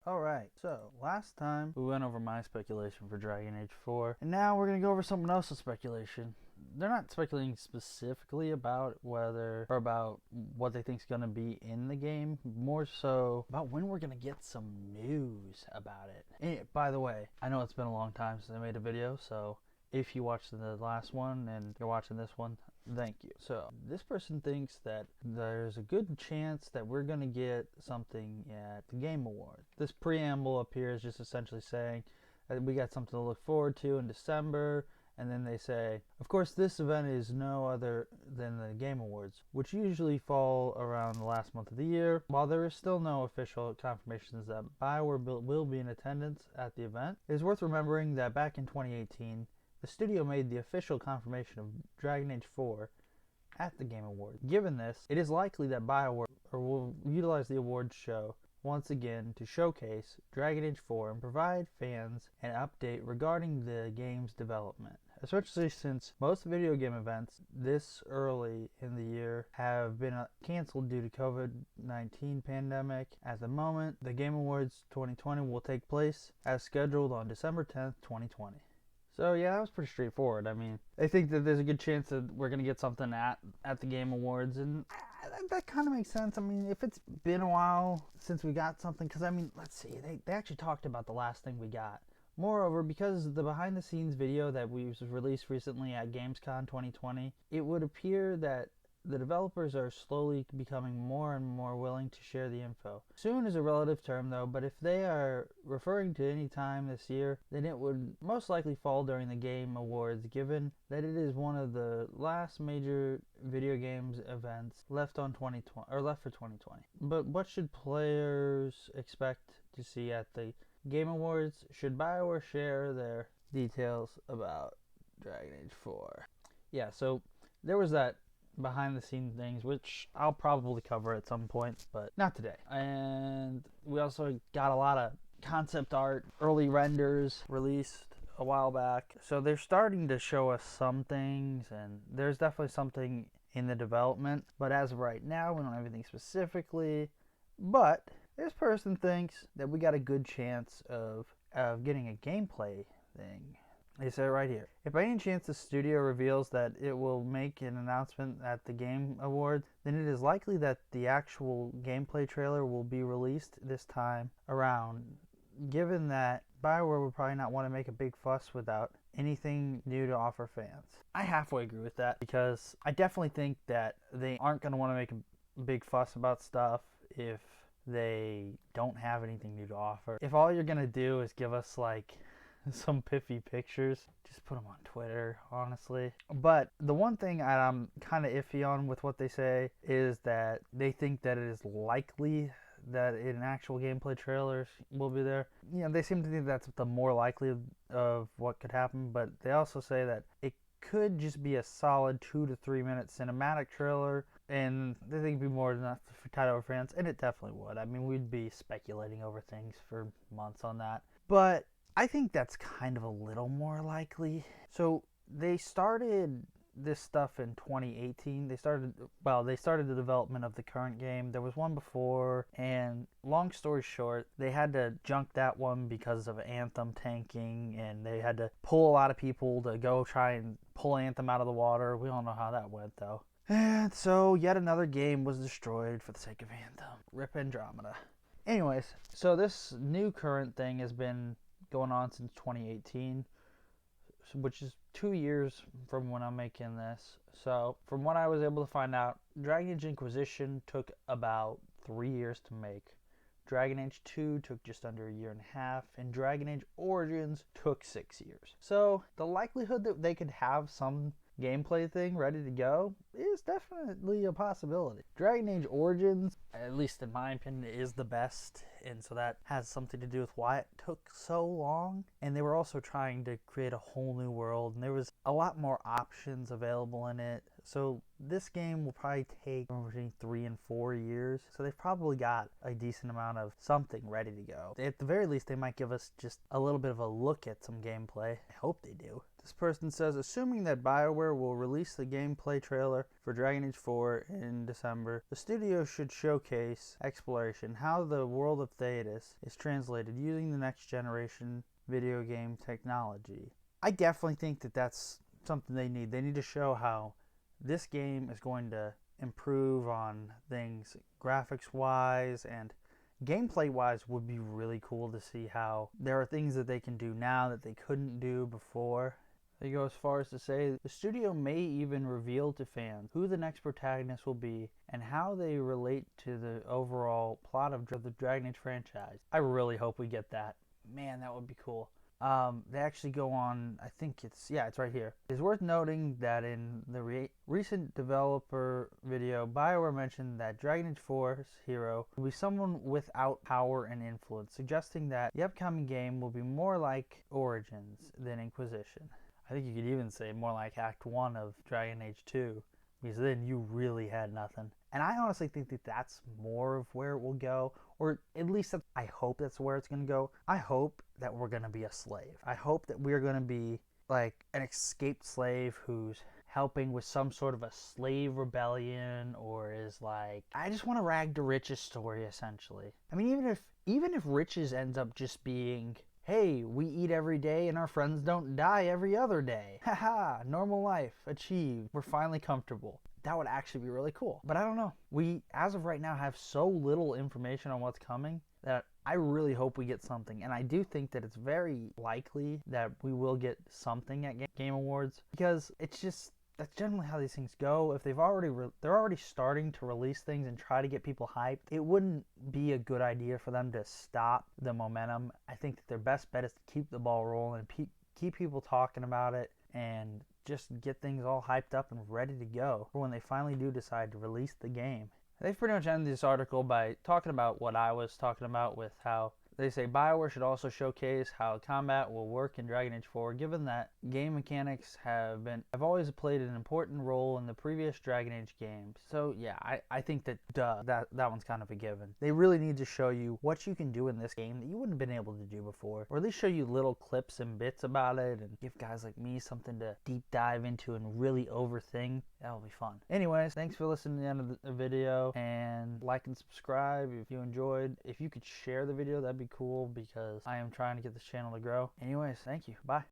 Alright, so last time we went over my speculation for Dragon Age 4, and now we're going to go over someone else's speculation. They're not speculating specifically about whether or about what they think is going to be in the game, more so about when we're going to get some news about it. And by the way, I know it's been a long time since I made a video, so if you watched the last one and you're watching this one, thank you. So this person thinks that there's a good chance that we're going to get something at the Game Awards. This preamble up here is just essentially saying that we got something to look forward to in December. And then they say, of course, this event is no other than the Game Awards, which usually fall around the last month of the year. While there is still no official confirmations that Bioware will be in attendance at the event, it is worth remembering that back in 2018, the studio made the official confirmation of Dragon Age 4 at the Game Awards. Given this, it is likely that Bioware will utilize the awards show once again to showcase Dragon Age 4 and provide fans an update regarding the game's development. Especially since most video game events this early in the year have been canceled due to COVID-19 pandemic. At the moment, the Game Awards 2020 will take place as scheduled on December 10th, 2020. So yeah, that was pretty straightforward. I mean, I think that there's a good chance that we're going to get something at the Game Awards, and that kind of makes sense. I mean, if it's been a while since we got something, because I mean, let's see, they actually talked about the last thing we got. Moreover, because the behind-the-scenes video that we released recently at Gamescom 2020, it would appear that the developers are slowly becoming more and more willing to share the info. Soon is a relative term though, but if they are referring to any time this year, then it would most likely fall during the Game Awards, given that it is one of the last major video games events left on 2020 or left for 2020. But what should players expect to see at the Game Awards? Should Bioware share their details about Dragon Age 4? Yeah, so there was that behind the scenes things, which I'll probably cover at some point, but not today. And we also got a lot of concept art, early renders released a while back. So they're starting to show us some things, and there's definitely something in the development. But as of right now, we don't have anything specifically. But this person thinks that we got a good chance of getting a gameplay thing. They say it right here. If by any chance the studio reveals that it will make an announcement at the Game Awards, then it is likely that the actual gameplay trailer will be released this time around, given that Bioware would probably not want to make a big fuss without anything new to offer fans. I halfway agree with that, because I definitely think that they aren't going to want to make a big fuss about stuff if they don't have anything new to offer. If all you're going to do is give us like some piffy pictures, just put them on Twitter, honestly. But the one thing I'm kind of iffy on with what they say is that they think that it is likely that an actual gameplay trailer will be there. You know, they seem to think that's the more likely of what could happen, but they also say that it could just be a solid 2 to 3 minute cinematic trailer, and they think it'd be more than enough for title fans, and it definitely would. I mean, we'd be speculating over things for months on that. But I think that's kind of a little more likely. So they started this stuff in 2018. They started the development of the current game. There was one before, and long story short, they had to junk that one because of Anthem tanking, and they had to pull a lot of people to go try and pull Anthem out of the water. We don't know how that went though. And so yet another game was destroyed for the sake of Anthem. Rip Andromeda. Anyways, so this new current thing has been going on since 2018, which is 2 years from when I'm making this. So from what I was able to find out, Dragon Age Inquisition took about 3 years to make. Dragon Age 2 took just under a year and a half, and Dragon Age Origins took 6 years. So the likelihood that they could have some gameplay thing ready to go is definitely a possibility. Dragon Age Origins, at least in my opinion, is the best, and so that has something to do with why it took so long. And they were also trying to create a whole new world, and there was a lot more options available in it. So this game will probably take between 3 and 4 years, so they've probably got a decent amount of something ready to go. At the very least, they might give us just a little bit of a look at some gameplay. I hope they do. This person says, assuming that Bioware will release the gameplay trailer for Dragon Age 4 in December, the studio should showcase exploration, how the world of Thetis is translated using the next generation video game technology. I definitely think that that's something they need. They need to show how this game is going to improve on things graphics wise and gameplay wise. Would be really cool to see how there are things that they can do now that they couldn't do before. They go as far as to say the studio may even reveal to fans who the next protagonist will be and how they relate to the overall plot of the Dragon Age franchise. I really hope we get that. Man, that would be cool. They actually go on, I think it's right here. It's worth noting that in the recent developer video, Bioware mentioned that Dragon Age 4's hero will be someone without power and influence, suggesting that the upcoming game will be more like Origins than Inquisition. I think you could even say more like Act 1 of Dragon Age 2, because then you really had nothing. And I honestly think that that's more of where it will go, or at least I hope that's where it's going to go. I hope that we're going to be a slave. I hope that we're going to be like an escaped slave who's helping with some sort of a slave rebellion, or is like, I just want a rag to riches story, essentially. I mean, even if riches ends up just being, hey, we eat every day and our friends don't die every other day. Haha, normal life, achieved. We're finally comfortable. That would actually be really cool. But I don't know. We, as of right now, have so little information on what's coming that I really hope we get something. And I do think that it's very likely that we will get something at Game Awards, because it's just, that's generally how these things go. If they're already starting to release things and try to get people hyped, it wouldn't be a good idea for them to stop the momentum. I think that their best bet is to keep the ball rolling and keep people talking about it, and just get things all hyped up and ready to go for when they finally do decide to release the game. They've pretty much ended this article by talking about what I was talking about, with how they say Bioware should also showcase how combat will work in Dragon Age 4, given that game mechanics have always played an important role in the previous Dragon Age games. So yeah, I think that that one's kind of a given. They really need to show you what you can do in this game that you wouldn't have been able to do before, or at least show you little clips and bits about it, and give guys like me something to deep dive into and really overthink. That'll be fun. Anyways, thanks for listening to the end of the video, and like and subscribe if you enjoyed. If you could share the video, that'd be cool, because I am trying to get this channel to grow. Anyways, thank you. Bye.